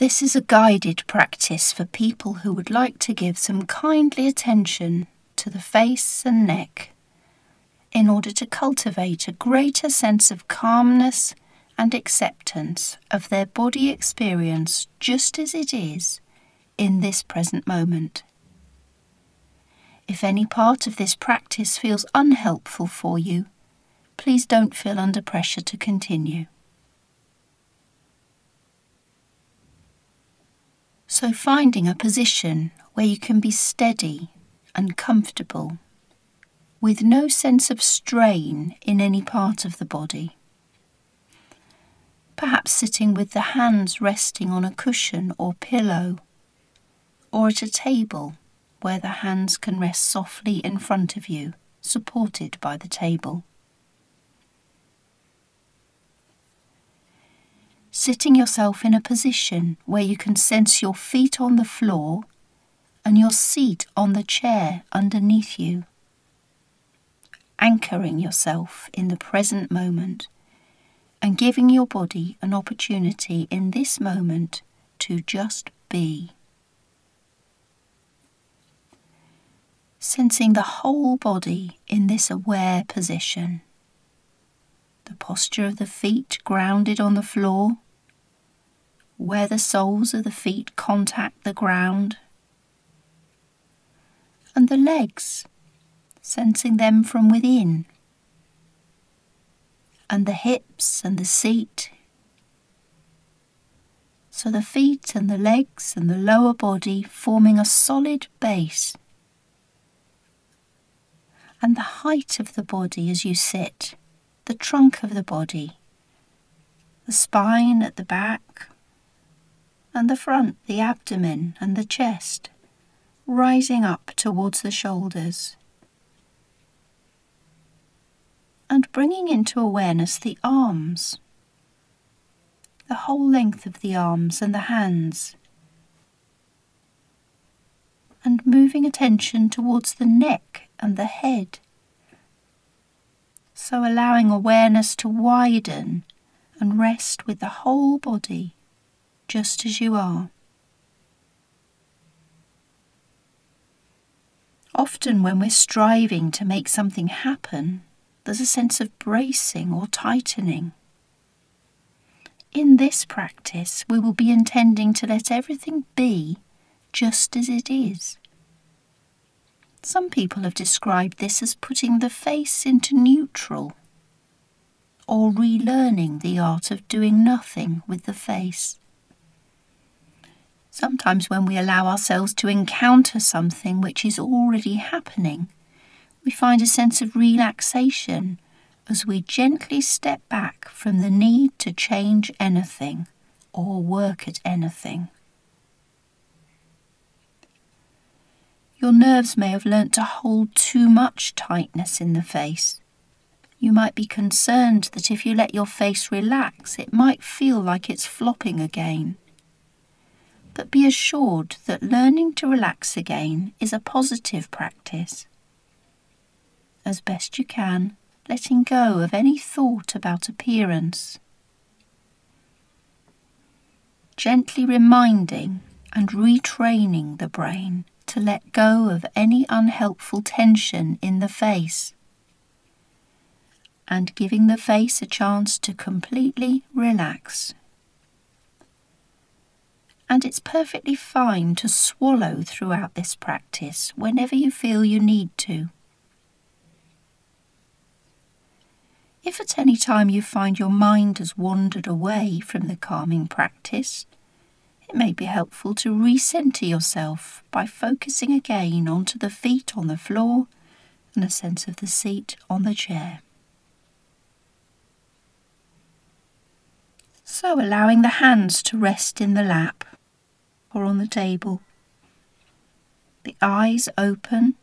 This is a guided practice for people who would like to give some kindly attention to the face and neck in order to cultivate a greater sense of calmness and acceptance of their body experience just as it is in this present moment. If any part of this practice feels unhelpful for you, please don't feel under pressure to continue. So finding a position where you can be steady and comfortable, with no sense of strain in any part of the body. Perhaps sitting with the hands resting on a cushion or pillow, or at a table where the hands can rest softly in front of you, supported by the table. Sitting yourself in a position where you can sense your feet on the floor and your seat on the chair underneath you. Anchoring yourself in the present moment and giving your body an opportunity in this moment to just be. Sensing the whole body in this aware position. The posture of the feet grounded on the floor, where the soles of the feet contact the ground, and the legs, sensing them from within, and the hips and the seat. So the feet and the legs and the lower body forming a solid base, and the height of the body as you sit, the trunk of the body, the spine at the back, and the front, the abdomen and the chest, rising up towards the shoulders. And bringing into awareness the arms, the whole length of the arms and the hands, and moving attention towards the neck and the head, so allowing awareness to widen and rest with the whole body just as you are. Often when we're striving to make something happen, there's a sense of bracing or tightening. In this practice, we will be intending to let everything be just as it is. Some people have described this as putting the face into neutral, or relearning the art of doing nothing with the face. Sometimes when we allow ourselves to encounter something which is already happening, we find a sense of relaxation as we gently step back from the need to change anything or work at anything. Your nerves may have learnt to hold too much tightness in the face. You might be concerned that if you let your face relax, it might feel like it's flopping again. But be assured that learning to relax again is a positive practice. As best you can, letting go of any thought about appearance. Gently reminding and retraining the brain to let go of any unhelpful tension in the face, and giving the face a chance to completely relax. And it's perfectly fine to swallow throughout this practice whenever you feel you need to. If at any time you find your mind has wandered away from the calming practice, it may be helpful to recenter yourself by focusing again onto the feet on the floor and a sense of the seat on the chair. So allowing the hands to rest in the lap or on the table, the eyes open,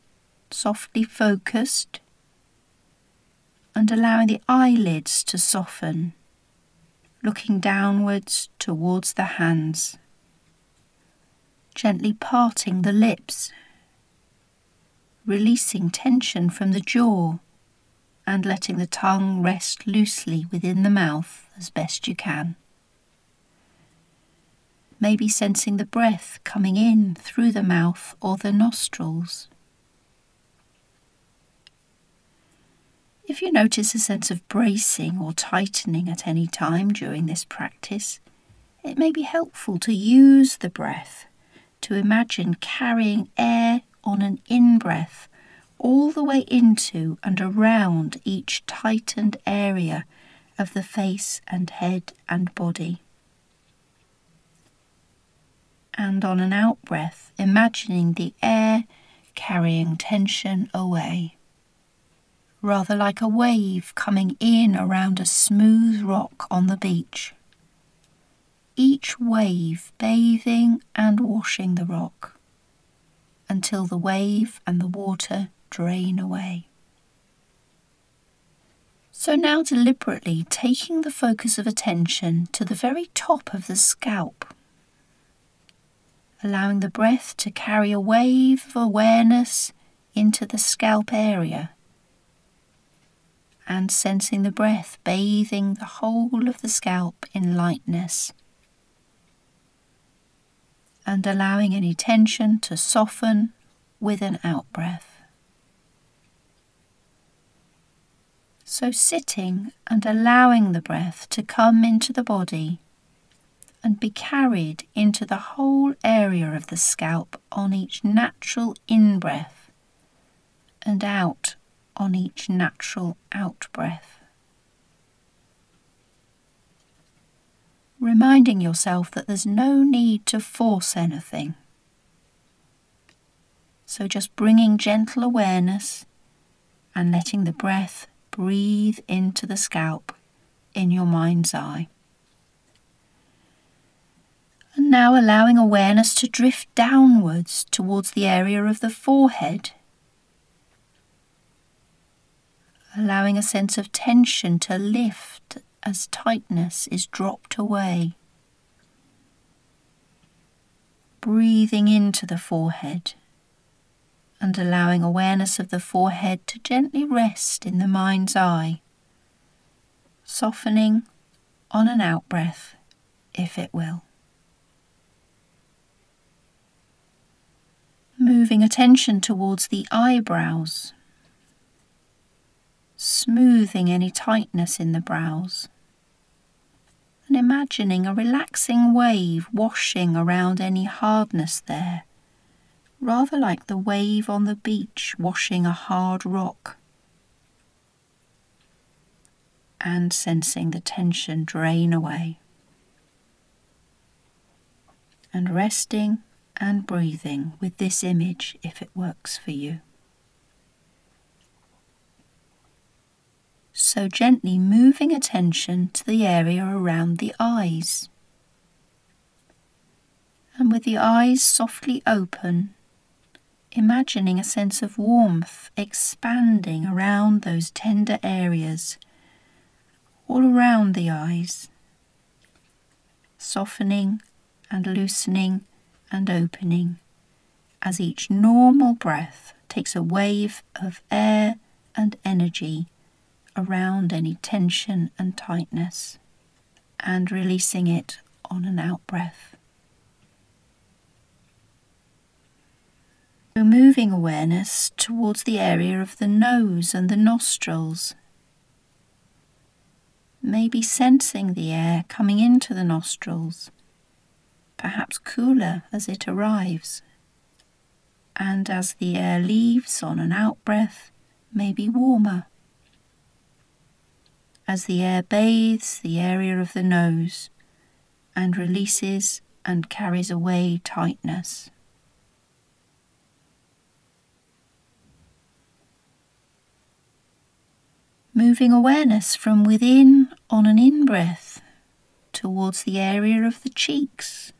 softly focused, and allowing the eyelids to soften, looking downwards towards the hands, gently parting the lips, releasing tension from the jaw and letting the tongue rest loosely within the mouth as best you can. maybe sensing the breath coming in through the mouth or the nostrils. If you notice a sense of bracing or tightening at any time during this practice, it may be helpful to use the breath to imagine carrying air on an in-breath all the way into and around each tightened area of the face and head and body. And on an out-breath, imagining the air carrying tension away, rather like a wave coming in around a smooth rock on the beach. Each wave bathing and washing the rock until the wave and the water drain away. So now deliberately taking the focus of attention to the very top of the scalp, allowing the breath to carry a wave of awareness into the scalp area, and sensing the breath bathing the whole of the scalp in lightness, and allowing any tension to soften with an out-breath. So sitting and allowing the breath to come into the body and be carried into the whole area of the scalp on each natural in-breath and out on each natural out-breath. Reminding yourself that there's no need to force anything. So just bringing gentle awareness and letting the breath breathe into the scalp in your mind's eye. And now allowing awareness to drift downwards towards the area of the forehead, allowing a sense of tension to lift as tightness is dropped away. Breathing into the forehead and allowing awareness of the forehead to gently rest in the mind's eye, softening on an out-breath if it will. Moving attention towards the eyebrows, smoothing any tightness in the brows, and imagining a relaxing wave washing around any hardness there, rather like the wave on the beach washing a hard rock, and sensing the tension drain away, and resting and breathing with this image if it works for you. So gently moving attention to the area around the eyes, and with the eyes softly open, imagining a sense of warmth expanding around those tender areas, all around the eyes, softening and loosening and opening as each normal breath takes a wave of air and energy around any tension and tightness, and releasing it on an out-breath. So moving awareness towards the area of the nose and the nostrils, maybe sensing the air coming into the nostrils, perhaps cooler as it arrives, and as the air leaves on an out-breath, maybe warmer. As the air bathes the area of the nose and releases and carries away tightness. Moving awareness from within on an in-breath towards the area of the cheeks,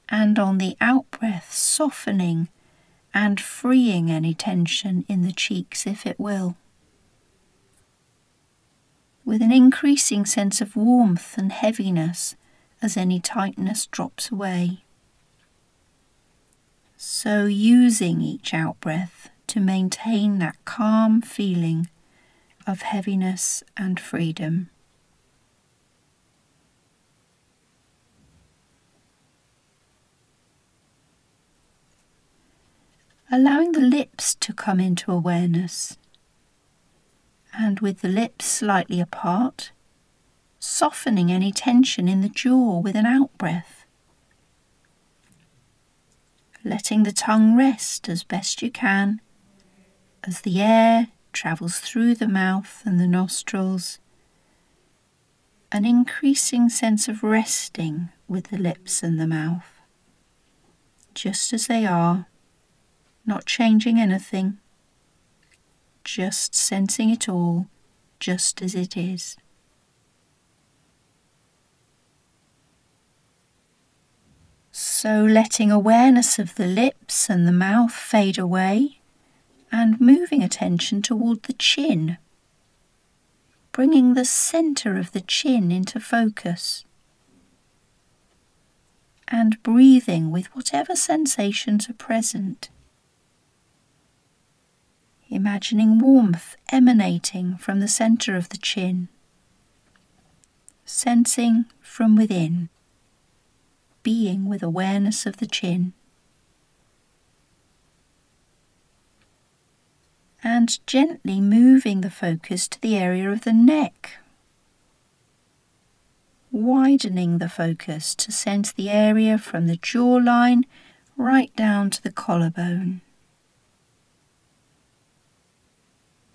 and on the out-breath softening and freeing any tension in the cheeks if it will, with an increasing sense of warmth and heaviness as any tightness drops away. So using each out-breath to maintain that calm feeling of heaviness and freedom. allowing the lips to come into awareness, and with the lips slightly apart, softening any tension in the jaw with an out-breath, letting the tongue rest as best you can as the air travels through the mouth and the nostrils, an increasing sense of resting with the lips and the mouth, just as they are, not changing anything, just sensing it all just as it is. So letting awareness of the lips and the mouth fade away and moving attention toward the chin, bringing the center of the chin into focus and breathing with whatever sensations are present. Imagining warmth emanating from the center of the chin, sensing from within, being with awareness of the chin. And gently moving the focus to the area of the neck, widening the focus to sense the area from the jawline right down to the collarbone.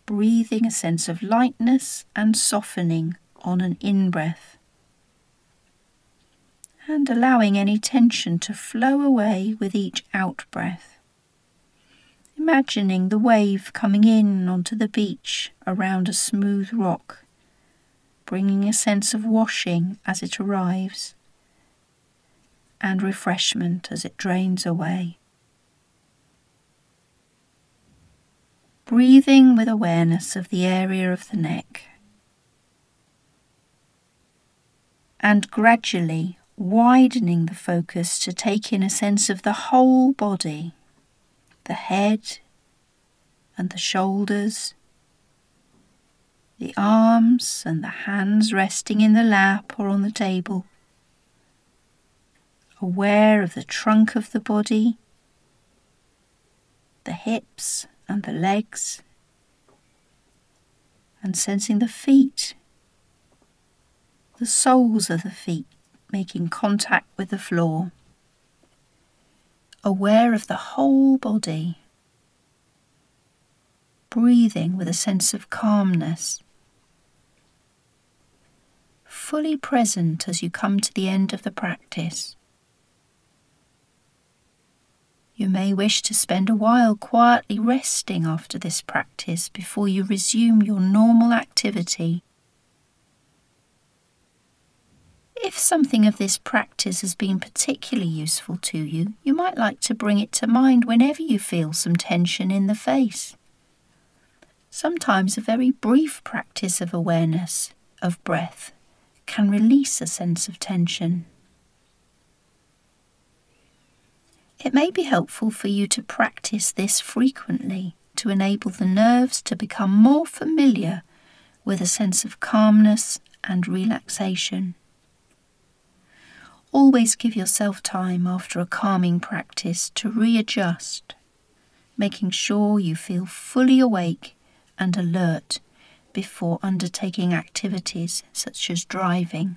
Breathing a sense of lightness and softening on an in-breath, and allowing any tension to flow away with each out-breath. Imagining the wave coming in onto the beach around a smooth rock, bringing a sense of washing as it arrives, and refreshment as it drains away. Breathing with awareness of the area of the neck, and gradually widening the focus to take in a sense of the whole body, the head and the shoulders, the arms and the hands resting in the lap or on the table, aware of the trunk of the body, the hips and the legs, and sensing the feet, the soles of the feet making contact with the floor, aware of the whole body, breathing with a sense of calmness, fully present as you come to the end of the practice. You may wish to spend a while quietly resting after this practice before you resume your normal activity. If something of this practice has been particularly useful to you, you might like to bring it to mind whenever you feel some tension in the face. Sometimes a very brief practice of awareness, of breath, can release a sense of tension. It may be helpful for you to practice this frequently to enable the nerves to become more familiar with a sense of calmness and relaxation. Always give yourself time after a calming practice to readjust, making sure you feel fully awake and alert before undertaking activities such as driving.